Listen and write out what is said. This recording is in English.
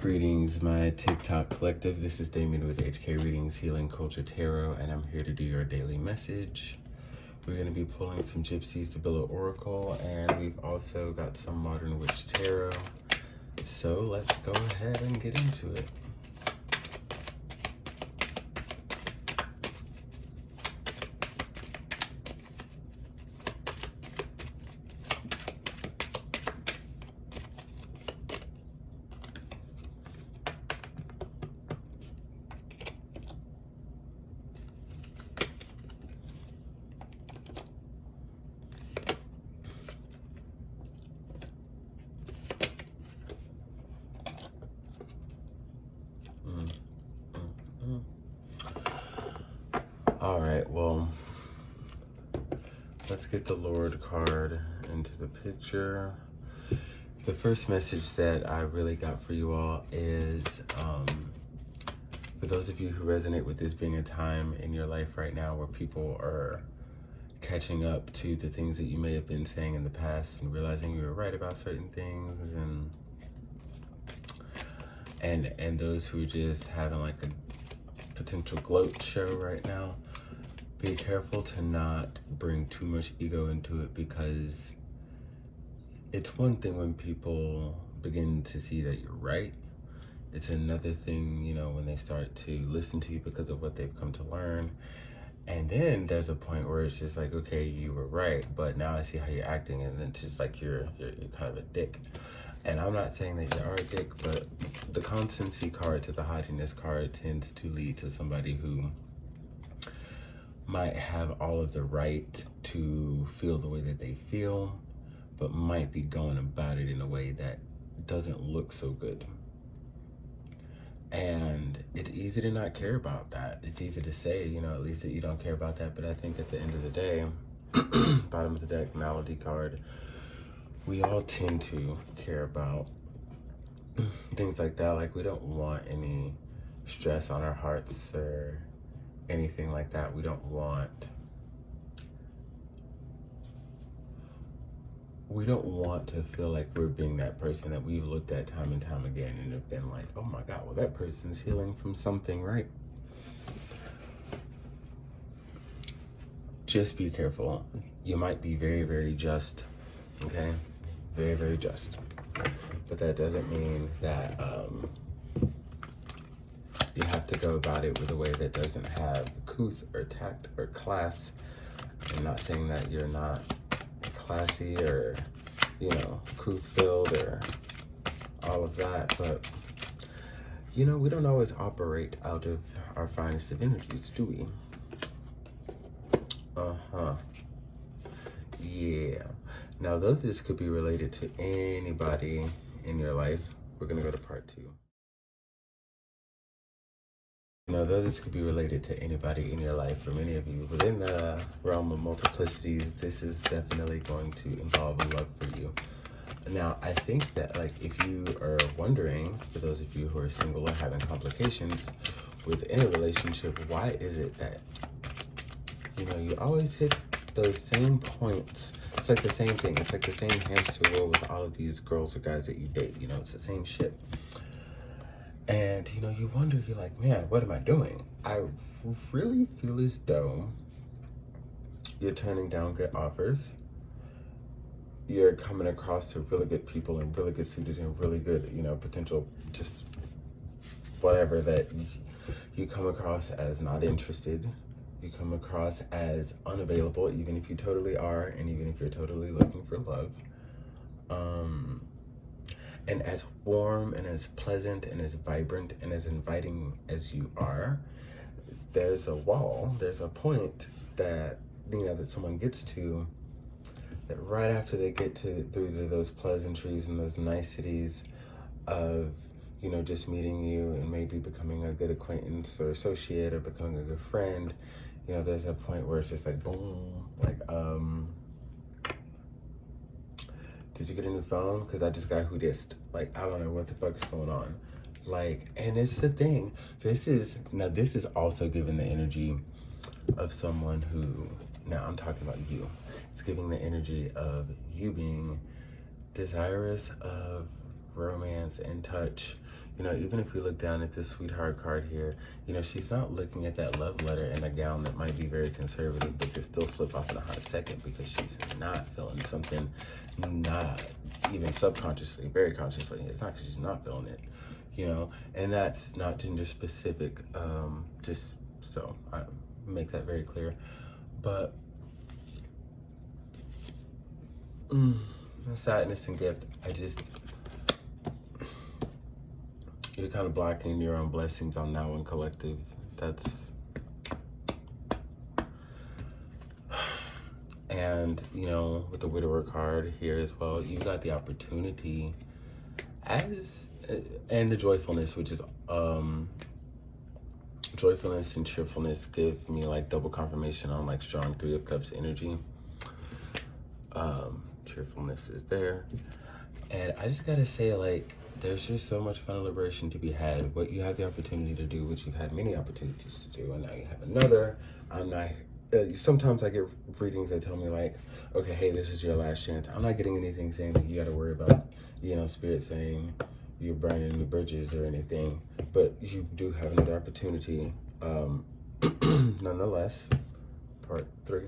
Greetings, my TikTok collective. This is Damien with HK Readings, Healing Culture Tarot, and I'm here to do your daily message. We're going to be pulling some Gypsies to Billow Oracle, and we've also got some Modern Witch Tarot. So let's go ahead and get into it. All right, well, let's get the Lord card into the picture. The first message that I really got for you all is, for those of you who resonate with this being a time in your life right now where people are catching up to the things that you may have been saying in the past and realizing you were right about certain things, and those who are just having like a potential gloat show right now, be careful to not bring too much ego into it, because it's one thing when people begin to see that you're right. It's another thing, you know, when they start to listen to you because of what they've come to learn. And then there's a point where it's just like, okay, you were right, but now I see how you're acting, and it's just like you're kind of a dick. And I'm not saying that you are a dick, but the constancy card to the haughtiness card tends to lead to somebody who might have all of the right to feel the way that they feel, but might be going about it in a way that doesn't look so good. And it's easy to not care about that. It's easy to say, you know, at least that you don't care about that. But I think at the end of the day, bottom of the deck, Malady card, we all tend to care about things like that. Like, we don't want any stress on our hearts or anything like that. We don't want to feel like we're being that person that we've looked at time and time again and have been like, oh my God, well, that person's healing from something, right? Just be careful. You might be very, very just, okay? Very, very just. But that doesn't mean that you have to go about it with a way that doesn't have couth or tact or class. I'm not saying that you're not classy or, you know, couth-filled or all of that, but, you know, we don't always operate out of our finest of energies, do we? Yeah. Now, though this could be related to anybody in your life, we're going to go to part 2. Now, though this could be related to anybody in your life, for many of you within the realm of multiplicities, this is definitely going to involve a love for you. Now, I think that, like, if you are wondering, for those of you who are single or having complications within a relationship, why is it that, you know, you always hit those same points? It's like the same thing. It's like the same hamster wheel with all of these girls or guys that you date. You know, it's the same shit. And, you know, you wonder, you're like, man, what am I doing? I really feel as though you're turning down good offers. You're coming across to really good people and really good suitors and really good, you know, potential, just whatever, that you come across as not interested. You come across as unavailable, even if you totally are, and even if you're totally looking for love. And as warm and as pleasant and as vibrant and as inviting as you are, there's a wall, there's a point that, you know, that someone gets to, that right after they get through those pleasantries and those niceties of, you know, just meeting you and maybe becoming a good acquaintance or associate or becoming a good friend, you know, there's a point where it's just like, boom, like, did you get a new phone? Because I just got who dissed. Like, I don't know what the fuck's going on. Like, and it's the thing. This is also giving the energy of someone who, now I'm talking about you. It's giving the energy of you being desirous of romance and touch. You know, even if we look down at this sweetheart card here, you know, she's not looking at that love letter in a gown that might be very conservative, but could still slip off in a hot second because she's not feeling something, not even subconsciously, very consciously. It's not because she's not feeling it, you know, and that's not gender specific, just so I make that very clear. But sadness and gift, you're kind of blocking your own blessings on that one, collective. That's, and you know, with the widower card here as well, you got the opportunity as, and the joyfulness, which is joyfulness and cheerfulness give me like double confirmation on like strong Three of Cups energy. Cheerfulness is there, and I just gotta say, like, there's just so much fun and liberation to be had. What you have the opportunity to do, which you've had many opportunities to do, and now you have another. I'm not. Sometimes I get readings that tell me like, okay, hey, this is your last chance. I'm not getting anything saying that you got to worry about, you know, spirit saying you're burning new bridges or anything. But you do have another opportunity, nonetheless. Part 3.